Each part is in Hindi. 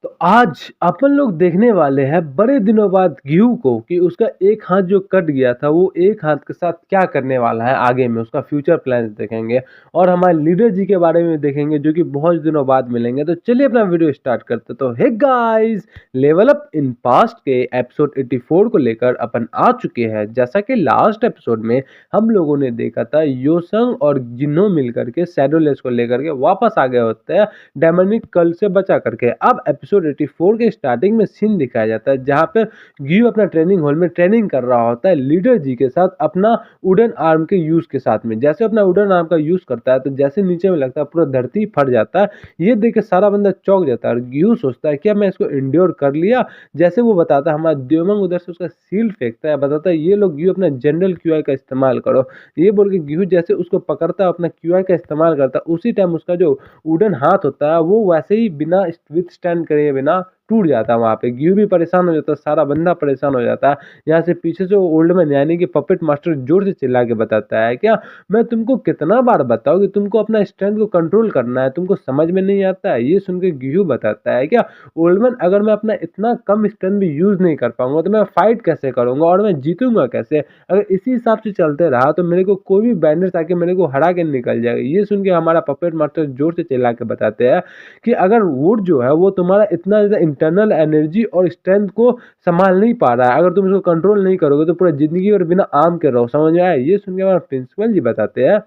तो आज अपन लोग देखने वाले हैं बड़े दिनों बाद गेहूं को कि उसका एक हाथ जो कट गया था वो एक हाथ के साथ क्या करने वाला है आगे में उसका फ्यूचर प्लान्स देखेंगे और हमारे लीडर जी के बारे में देखेंगे जो कि बहुत दिनों बाद मिलेंगे। तो चलिए अपना वीडियो स्टार्ट करते। तो hey guys, level up in past के एपिसोड 84 को लेकर अपन आ चुके हैं। जैसा कि लास्ट एपिसोड में हम लोगों ने देखा था योसंग और जिन्हों मिलकर के शैडोलेस को लेकर के वापस आ गए होते हैं डेमोनिक कल से बचा करके। अब एपिसोड 84 के स्टार्टिंग में सीन दिखाया जाता है जहां पर ग्यू अपना ट्रेनिंग हॉल में ट्रेनिंग कर रहा होता है लीडर जी के साथ अपना वुडन आर्म के यूज के साथ में। जैसे अपना वुडन आर्म का यूज करता है तो जैसे नीचे में लगता है पूरा धरती फट जाता है। ये देख के सारा बंदा चौंक जाता है और ग्यू सोचता है क्या मैं इसको इंड्योर कर लिया। जैसे वो बताता है हमारा द्योमंग उधर से उसका सील फेंकता है, बताता है ये लोग ग्यू अपना जनरल क्यूआई का इस्तेमाल करो। ये बोल के ग्यू जैसे उसको पकड़ता है अपना क्यूआई का इस्तेमाल करता है, उसी टाइम उसका जो वुडन हाथ होता है वो वैसे ही बिना विथ स्टैंड करे बिना टूट जाता है। वहां पे ग्यू भी परेशान हो जाता है, सारा बंदा परेशान हो जाता है। यहाँ से पीछे से ओल्ड मैन यानी कि पपेट मास्टर जोर से चिल्ला के बताता है क्या मैं तुमको कितना बार बताऊं कि तुमको अपना स्ट्रेंथ को कंट्रोल करना है, तुमको समझ में नहीं आता है। ये सुन के ग्यू बताता है क्या ओल्ड मैन अगर मैं अपना इतना कम स्ट्रेंथ भी यूज नहीं कर पाऊंगा तो मैं फाइट कैसे करूंगा और मैं जीतूंगा कैसे। अगर इसी हिसाब से चलते रहा तो मेरे को कोई भी बैंडर्स आके मेरे को हरा के निकल जाएगा। ये सुन के हमारा पपेट मास्टर जोर से चिल्ला के बताते हैं कि अगर वुड जो है वो तुम्हारा इतना ज़्यादा इंटरनल एनर्जी और स्ट्रेंथ को संभाल नहीं पा रहा है, अगर तुम इसको कंट्रोल नहीं करोगे तो पूरा जिंदगी और बिना आर्म के रहो। समझ में आया। ये सुन के हमारा प्रिंसिपल जी बताते हैं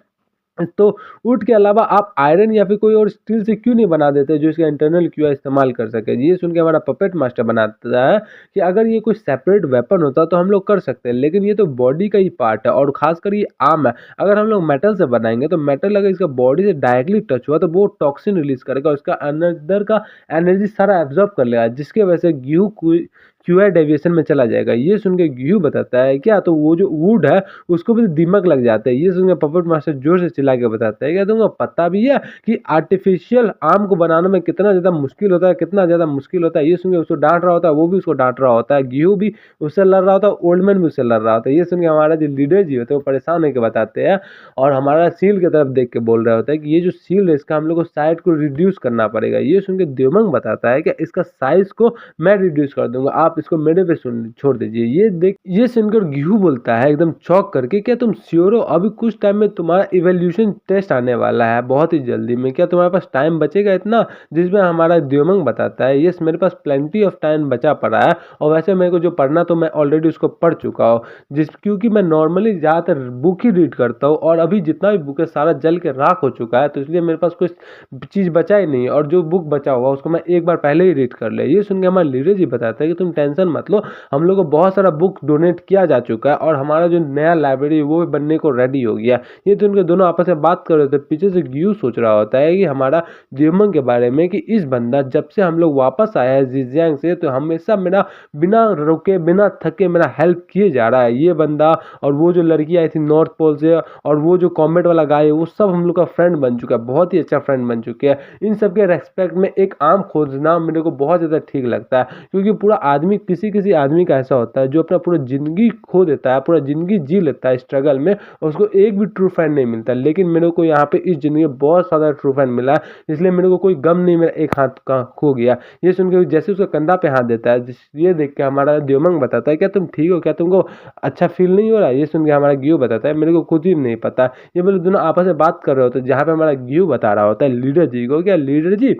तो वुड के अलावा आप आयरन या फिर कोई और स्टील से क्यों नहीं बना देते जो इसका इंटरनल क्यूआ इस्तेमाल कर सके। ये सुन के हमारा पपेट मास्टर बनाता है कि अगर ये कोई सेपरेट वेपन होता तो हम लोग कर सकते हैं, लेकिन ये तो बॉडी का ही पार्ट है और खासकर ये आर्म है। अगर हम लोग मेटल से बनाएंगे तो मेटल अगर इसका बॉडी से डायरेक्टली टच हुआ तो वो टॉक्सिन रिलीज करेगा और इसका अंदर का एनर्जी सारा एब्जॉर्ब कर लेगा, जिसकी वजह से क्यूआई डेविएशन में चला जाएगा। ये सुन के ग्यू बताता है क्या तो वो जो वुड है उसको भी दिमाग लग जाता है। ये सुन के पपेट मास्टर जोर से चिल्ला के बताता है क्या तुमको पता भी है कि आर्टिफिशियल आर्म को बनाने में कितना ज़्यादा मुश्किल होता है, कितना ज़्यादा मुश्किल होता है। ये सुन के उसको डांट रहा होता है, वो भी उसको डांट रहा होता है, ग्यू भी उससे लड़ रहा होता है, ओल्ड मैन भी उससे लड़ रहा होता है। ये सुन के हमारा जो लीडर जी होते हैं वो परेशान होकर बताते हैं और हमारा सील की तरफ देख के बोल रहा होता है कि ये जो सील है इसका हम लोग को साइज को रिड्यूस करना पड़ेगा। ये सुन के द्योमंग बताता है कि इसका साइज को मैं रिड्यूस कर दूंगा, आप इसको मेरे पे छोड़ दीजिए। ये सुनकर गेहूं बोलता है एकदम चौंक करके क्या तुम श्योर हो अभी कुछ टाइम में तुम्हारा इवोल्यूशन टेस्ट आने वाला है बहुत ही जल्दी में, क्या तुम्हारे पास टाइम बचेगा इतना। जिसमें हमारा द्योमंग बताता है यस मेरे पास प्लेंटी ऑफ टाइम बचा पड़ा है और वैसे मेरे को जो पढ़ना तो मैं ऑलरेडी उसको पढ़ चुका हूँ, क्योंकि मैं नॉर्मली ज़्यादातर बुक ही रीड करता हूँ और अभी जितना भी बुक है सारा जल के राख हो चुका है, तो इसलिए मेरे पास कुछ चीज़ बचा ही नहीं और जो बुक बचा हुआ उसको मैं एक बार पहले ही रीड कर लिया। ये सुन के हमारा लीडर जी बताता है कि तुम टेंशन मत लो, हम लोग को बहुत सारा बुक डोनेट किया जा चुका है और हमारा जो नया लाइब्रेरी वो भी बनने को रेडी हो गया। ये तो उनके दोनों आपस में बात कर रहे थे, पीछे से ग्यू सोच रहा होता है कि हमारा द्योमंग के बारे में कि इस बंदा जब से हम लोग वापस आया है जिजियांग से तो हमेशा मेरा बिना रुके बिना थके मेरा हेल्प किए जा रहा है ये बंदा। और वो जो लड़की आई थी नॉर्थ पोल से और वो जो कॉमेट वाला गाय है वो सब हम लोग का फ्रेंड बन चुका है, बहुत ही अच्छा फ्रेंड बन चुके हैं। इन सब के रेस्पेक्ट में एक आम खोजना मेरे को बहुत ज़्यादा ठीक लगता है, क्योंकि पूरा आदमी किसी किसी आदमी का ऐसा होता है जो अपना पूरा ज़िंदगी खो देता है, पूरा ज़िंदगी जी लेता है स्ट्रगल में और उसको एक भी ट्रू फ्रेंड नहीं मिलता। लेकिन मेरे को यहाँ पे इस ज़िंदगी में बहुत सारा ट्रू फ्रेंड मिला है, इसलिए मेरे को कोई गम नहीं मेरा एक हाथ का खो गया। ये सुन के जैसे उसका कंधा पे हाथ देता है ये देख के हमारा द्योमंग बताता है क्या तुम ठीक हो, क्या तुमको अच्छा फील नहीं हो रहा है। ये सुन के हमारा ग्यू बताता है मेरे को खुद ही नहीं पता। ये बोले दोनों आपस में बात कर रहे होते जहाँ पे हमारा ग्यू बता रहा होता है लीडर जी को क्या लीडर जी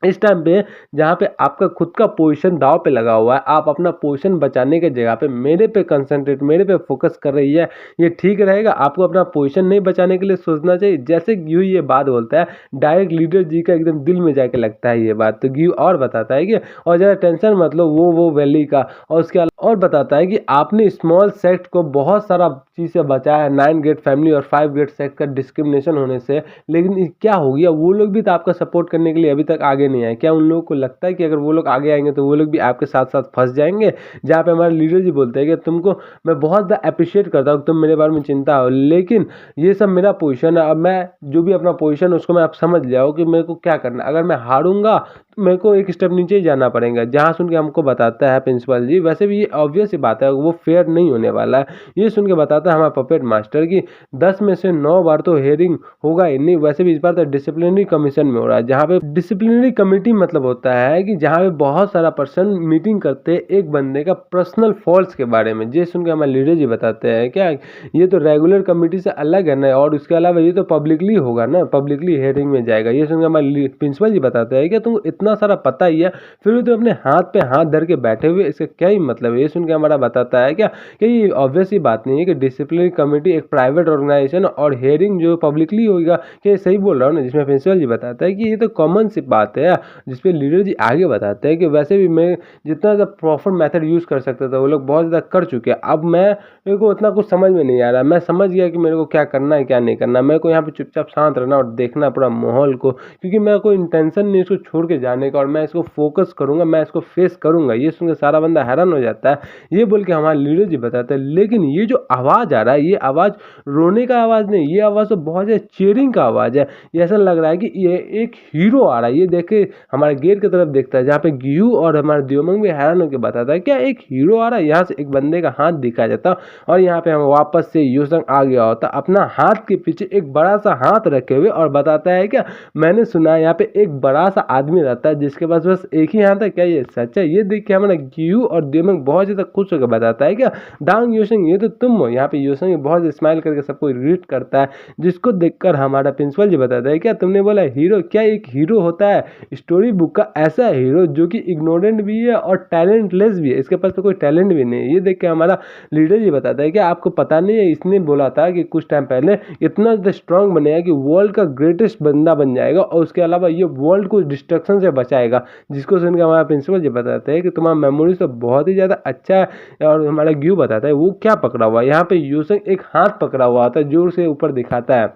इस टाइम पे जहाँ पे आपका खुद का पोजीशन दाव पे लगा हुआ है, आप अपना पोजीशन बचाने के जगह पे मेरे पे कंसंट्रेट मेरे पे फोकस कर रही है, ये ठीक रहेगा। आपको अपना पोजीशन नहीं बचाने के लिए सोचना चाहिए। जैसे ग्यू ये बात बोलता है डायरेक्ट लीडर जी का एकदम दिल में जाके लगता है ये बात। तो ग्यू और बताता है कि और ज़्यादा टेंशन मत लो वो वैली का, और उसके और बताता है कि आपने स्मॉल सेक्ट को बहुत सारा चीज़ से बचाया है 9 ग्रेट फैमिली और 5 ग्रेट सेक्ट का डिस्क्रिमिनेशन होने से, लेकिन क्या हो गया वो लोग भी तो आपका सपोर्ट करने के लिए अभी तक आगे नहीं आए। क्या उन लोगों को लगता है कि अगर वो लोग आगे आएंगे तो वो लोग भी आपके साथ साथ फंस जाएंगे। जहाँ पे हमारे लीडर जी बोलते हैं कि तुमको मैं बहुत ज़्यादा अप्रिशिएट करता हूँ, तुम मेरे बारे में चिंता हो, लेकिन ये सब मेरा पोजीशन है। अब मैं जो भी अपना पोजीशन है उसको मैं आप समझ जाओ कि मेरे को क्या करना है। अगर मैं हारूंगा मेरे को एक स्टेप नीचे ही जाना पड़ेगा। जहाँ सुन के हमको बताता है प्रिंसिपल जी, वैसे भी ये ऑब्वियस सी बात है वो फेयर नहीं होने वाला है। ये सुन के बताता है हमारा पपेट मास्टर कि 10 में से 9 बार तो हेयरिंग होगा ही नहीं। वैसे भी इस बार तो डिसिप्लिनरी कमीशन में हो रहा है, जहाँ पे डिसिप्लिनरी कमेटी मतलब होता है कि जहाँ पे बहुत सारा पर्सन मीटिंग करते हैं एक बंदे का पर्सनल फॉल्ट्स के बारे में। ये सुन के हमारे लीडर जी बताते हैं क्या ये तो रेगुलर कमेटी से अलग है ना, और उसके अलावा ये तो पब्लिकली होगा ना, पब्लिकली हेयरिंग में जाएगा। ये सुन के हमारे प्रिंसिपल जी बताते हैं कि तुम इतना सारा पता ही है फिर भी तुम अपने हाथ पे हाथ धर के बैठे हुए, इसका क्या ही मतलब है। ये सुन के हमारा बताता है क्या कि ये ऑब्वियस ही बात नहीं है कि डिसिप्लिनरी कमेटी एक प्राइवेट ऑर्गेनाइजेशन और हेयरिंग जो पब्लिकली होगा। क्या सही बोल रहा हूँ ना? जिसमें प्रिंसिपल जी बताता है कि ये तो कॉमन सी बात है। जिसपे लीडर जी आगे बताते हैं कि वैसे भी मैं जितना ज़्यादा प्रॉपर मेथड यूज़ कर सकता था वो लोग बहुत ज़्यादा कर चुके हैं। अब मेरे को उतना कुछ समझ में नहीं आ रहा। मैं समझ गया कि मेरे को क्या करना है क्या नहीं करना। मेरे को यहाँ पे चुपचाप शांत रहना और देखना पूरा माहौल को, क्योंकि मेरा कोई इंटेंशन नहीं इसको छोड़ के जाने का, और मैं इसको फोकस करूंगा, मैं इसको फेस करूंगा। ये सुनकर सारा बंदा हैरान हो जाता है। ये बोल के हमारे लीडर जी बताते हैं लेकिन ये जो आवाज़ आ रहा है ये आवाज़ रोने का आवाज़ नहीं, ये आवाज़ तो बहुत ज़्यादा चीयरिंग का आवाज़ है। ये ऐसा लग रहा है कि ये एक हीरो आ रहा है। ये देखे हमारे गेट की तरफ देखता है जहाँ पे गियू और हमारे द्योमंग भी हैरान होकर बताता है क्या एक हीरो आ रहा है। यहाँ से एक बंदे का हाथ दिखा जाता और यहाँ पे हम वापस से यूसंग आ गया होता अपना हाथ के पीछे एक बड़ा सा हाथ रखे हुए, और बताता है क्या मैंने सुना है यहाँ पे एक बड़ा सा आदमी रहता है जिसके पास बस एक ही हाथ है। क्या ये सच है? ये देख के हमारा गियू और द्योमंग बहुत ज़्यादा खुश होकर बताता है क्या डांग यूसंग ये तो तुम हो। यहाँ पे यूसंग बहुत स्माइल करके सबको ग्रीट करता है, जिसको देखकर हमारा प्रिंसिपल जी बताता है क्या तुमने बोला हीरो, क्या एक हीरो होता है स्टोरी बुक का ऐसा हीरो जो कि इग्नोरेंट भी है और टैलेंटलेस भी है, इसके पास तो कोई टैलेंट भी नहीं है। ये देख के हमारा लीडर जी बताता है कि आपको पता नहीं है इसने बोला था कि कुछ टाइम पहले इतना ज़्यादा स्ट्रांग बनेगा कि वर्ल्ड का ग्रेटेस्ट बंदा बन जाएगा, और उसके अलावा ये वर्ल्ड को डिस्ट्रक्शन से बचाएगा। जिसको सुनकर हमारा प्रिंसिपल जी बताते हैं कि तुम्हारा मेमोरी तो बहुत ही ज़्यादा अच्छा है। और हमारा ग्यू बताता है वो क्या पकड़ा हुआ है। यहाँ पे यूसंग एक हाथ पकड़ा हुआ था जोर से ऊपर दिखाता है,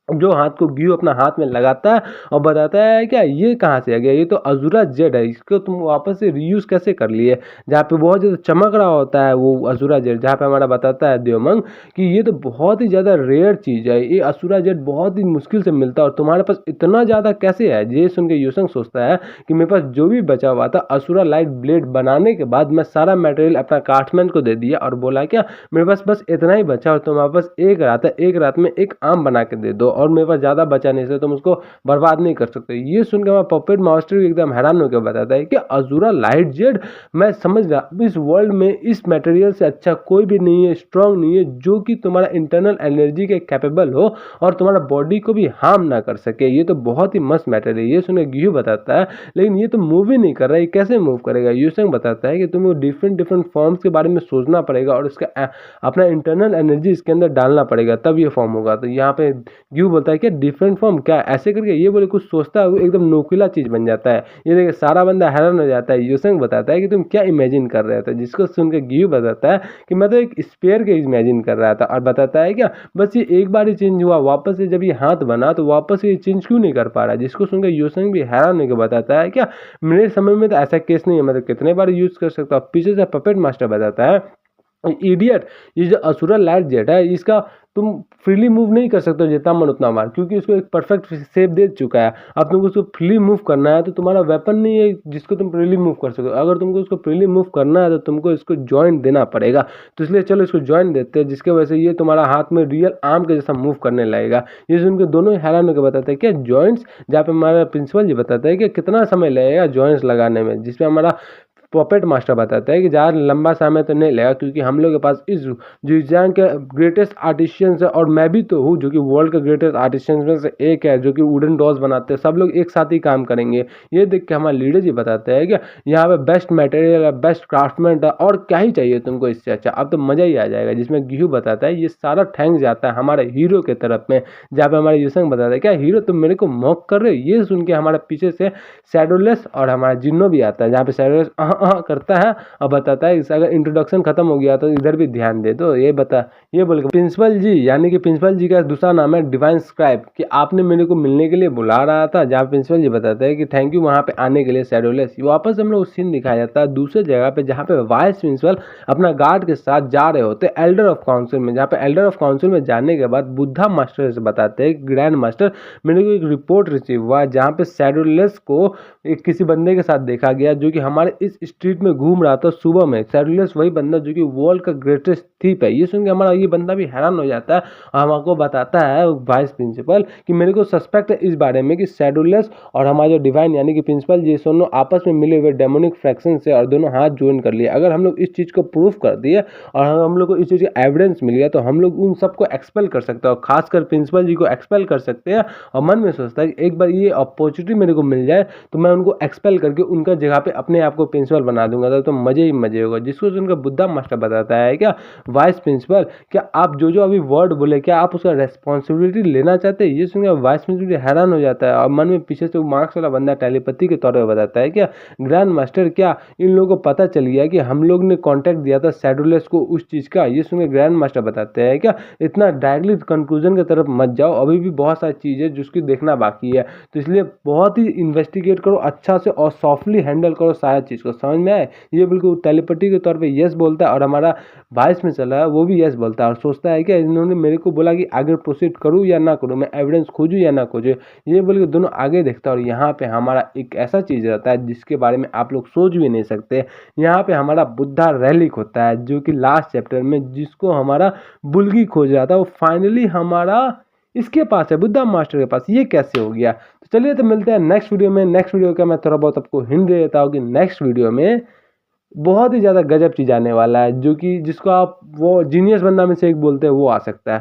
जो हाथ को गियो अपना हाथ में लगाता है और बताता है क्या ये कहाँ से आ गया, ये तो अज़ूरा जेड है, इसको तुम वापस से रीयूज़ कैसे कर लिए। जहाँ पे बहुत ज़्यादा चमक रहा होता है वो अज़ूरा जेड, जहाँ पे हमारा बताता है द्योमंग कि ये तो बहुत ही ज़्यादा रेयर चीज़ है, ये अज़ूरा जेड बहुत ही मुश्किल से मिलता है और तुम्हारे पास इतना ज़्यादा कैसे है। ये सुन के यूसंग सोचता है कि मेरे पास जो भी बचा हुआ था अज़ूरा लाइट ब्लेड बनाने के बाद मैं सारा मटेरियल अपना क्राफ्टमैन को दे दिया और बोला क्या मेरे पास बस इतना ही बचा और तुम्हारे पास एक रात है, एक रात में एक आम बना के दे दो, और मेरे पास ज़्यादा बचा नहीं से तुम उसको बर्बाद नहीं कर सकते। ये सुनकर मैं पपेट मास्टर एकदम हैरान होकर बताता है कि अज़ूरा लाइट जेड, मैं समझ रहा इस वर्ल्ड में इस मटेरियल से अच्छा कोई भी नहीं है, स्ट्रांग नहीं है, जो कि तुम्हारा इंटरनल एनर्जी के कैपेबल हो और तुम्हारा बॉडी को भी हार्म ना कर सके। ये तो बहुत ही मस्त मैटर है। ये सुनकर गियू बताता है लेकिन ये तो मूव ही नहीं कर रहा है, ये कैसे मूव करेगा। यूसंग बताता है कि तुम्हें डिफरेंट डिफरेंट फॉर्म्स के बारे में सोचना पड़ेगा और उसका अपना इंटरनल एनर्जी इसके अंदर डालना पड़ेगा तब ये फॉर्म होगा। तो यहाँ पे गियू बोलता है कि डिफरेंट फॉर्म क्या ऐसे करके ये बोले कुछ सोचता है वो एकदम नोकीला चीज़ बन जाता है। ये देखिए सारा बंदा हैरान हो जाता है। यूसंग बताता है कि तुम क्या इमेजिन कर रहे थे, जिसको सुनकर गियू बताता है कि मैं तो एक स्पेयर के इमेजिन कर रहा था, और बताता है क्या बस ये एक बार ही चेंज हुआ, वापस से जब ये हाथ बना तो वापस से ये चेंज क्यों नहीं कर पा रहा। जिसको सुनकर यूसंग भी हैरान होकर बताता है क्या मेरे समय में तो ऐसा केस नहीं है, मतलब कितने बार यूज़ कर सकता हूँ। पीछे से पपेट मास्टर बताता है इडियट, ये जो असुरा लाइट जेट है इसका तुम फ्रीली मूव नहीं कर सकते हो जितना मन उतना मार, क्योंकि उसको एक परफेक्ट शेप दे चुका है। अब तुमको उसको फ्रीली मूव करना है तो तुम्हारा वेपन नहीं है जिसको तुम फ्रीली मूव कर सको। अगर तुमको उसको फ्रीली मूव करना है तो तुमको इसको जॉइंट देना पड़ेगा। तो इसलिए चलो इसको जॉइंट देते हैं, जिसके वजह से ये तुम्हारा हाथ में रियल आर्म के जैसा मूव करने लगेगा। ये सुनकर दोनों हैरान होकर बताते हैं क्या जॉइंट्स, जहाँ पे हमारा प्रिंसिपल जी बताता है कि कितना समय लगेगा जॉइंट्स लगाने में, जिसपे हमारा पपेट मास्टर बताता है कि ज़्यादा लंबा समय तो नहीं लगेगा, क्योंकि हम लोग के पास इस जुजियांग के ग्रेटेस्ट आर्टिशियंस है और मैं भी तो हूँ जो कि वर्ल्ड के ग्रेटेस्ट आर्टिशियंस में से एक है, जो कि वुडन डॉल्स बनाते हैं। सब लोग एक साथ ही काम करेंगे। ये देख के हमारे लीडर जी बताते हैं कि यहाँ पे बेस्ट मटेरियल है, बेस्ट क्राफ्टमैन है, और क्या ही चाहिए तुमको इससे अच्छा। अब तो मज़ा ही आ जाएगा। जिसमें गिहू बताता है ये सारा थैंक्स जाता है हमारे हीरो के तरफ में, जहाँ पे हमारे यूसंग बताता है क्या हीरो तुम मेरे को मॉक कर रहे हो। ये सुन के हमारे पीछे से शैडोलेस और हमारा जिन्नो भी आता है, जहाँ पे शैडोलेस करता है और बताता है अगर इंट्रोडक्शन खत्म हो गया तो इधर भी ध्यान दे। तो ये बोल के प्रिंसिपल जी, यानी कि प्रिंसिपल जी का दूसरा नाम है डिवाइन स्क्राइब, कि आपने मेरे को मिलने के लिए बुला रहा था। जहाँ प्रिंसिपल जी बताते हैं कि थैंक यू वहाँ पे आने के लिए शैडोलेस। वापस हम लोग सीन दिखाया जाता है दूसरे जगह पे, जहाँ पे वाइस प्रिंसिपल अपना गार्ड के साथ जा रहे होते एल्डर ऑफ काउंसिल में। जहाँ पे एल्डर ऑफ काउंसिल में जाने के बाद बुद्धा मास्टर से बताते हैं ग्रैंड मास्टर, मेरे को एक रिपोर्ट रिसीव हुआ जहाँ पे शैडोलेस को एक किसी बंदे के साथ देखा गया जो कि हमारे इस स्ट्रीट में घूम रहा था सुबह में। शैडोलेस वही बंदा जो कि वर्ल्ड का ग्रेटेस्ट थीप है। ये सुन के हमारा ये बंदा भी हैरान हो जाता है और हमको बताता है वाइस प्रिंसिपल कि मेरे को सस्पेक्ट है इस बारे में कि शैडोलेस और हमारा जो डिवाइन यानी कि प्रिंसिपल ये दोनों आपस में मिले हुए डेमोनिक फ्रैक्शन से और दोनों हाथ ज्वाइन कर लिए। अगर हम लोग इस चीज़ को प्रूफ कर दिए और हम लोग को इस चीज़ का एविडेंस मिल गया तो हम लोग उन सबको एक्सपेल कर सकते हैं और खासकर प्रिंसिपल जी को एक्सपेल कर सकते हैं। और मन में सोचता है कि एक बार ये अपॉर्चुनिटी मेरे को मिल जाए तो मैं उनको एक्सपेल करके उनका जगह पे अपने आप को प्रिंसिपल बना दूंगा, तो मजे ही मजे होगा। जिसको उनका बुद्धा मास्टर बताता है क्या वाइस प्रिंसिपल, क्या आप जो जो अभी वर्ड बोले क्या आप उसका रेस्पॉन्सिबिलिटी लेना चाहते हैं। ये सुनकर वाइस प्रिंसिपल हैरान हो जाता है और मन में पीछे से मार्क्स वाला बंदा टेलीपैथी के तौर पर बताता है क्या ग्रैंड मास्टर, क्या इन लोगों को पता चल गया कि हम लोग ने कॉन्टैक्ट दिया था शैडोलेस को उस चीज़ का। ये सुनकर ग्रैंड मास्टर बताते हैं क्या इतना डायरेक्टली कंक्लूजन की तरफ मत जाओ, अभी भी बहुत सारी चीज़ है जिसकी देखना बाकी है। तो इसलिए बहुत ही इन्वेस्टिगेट करो अच्छा से और सॉफ्टली हैंडल करो सारा चीज़ को। समझ में आए। ये बिल्कुल टेलीपैथी के तौर पे यस बोलता है और हमारा वाइस में चला है वो भी यस बोलता है और सोचता है कि इन्होंने मेरे को बोला कि आगे प्रोसीड करूँ या ना करूँ, मैं एविडेंस खोजूँ या ना खोजूँ। ये बोल के दोनों आगे देखता है और यहाँ पे हमारा एक ऐसा चीज़ रहता है जिसके बारे में आप लोग सोच भी नहीं सकते। यहाँ पे हमारा बुद्धा रेलिक होता है जो कि लास्ट चैप्टर में जिसको हमारा बुल्गी खोज रहा था वो फाइनली हमारा इसके पास है, बुद्धा मास्टर के पास। ये कैसे हो गया। तो चलिए तो मिलते हैं नेक्स्ट वीडियो में। नेक्स्ट वीडियो का मैं थोड़ा बहुत आपको हिंट दे देता हूँ कि नेक्स्ट वीडियो में बहुत ही ज़्यादा गजब चीज़ आने वाला है जो कि जिसको आप वो जीनियस बंदा में से एक बोलते हैं वो आ सकता है।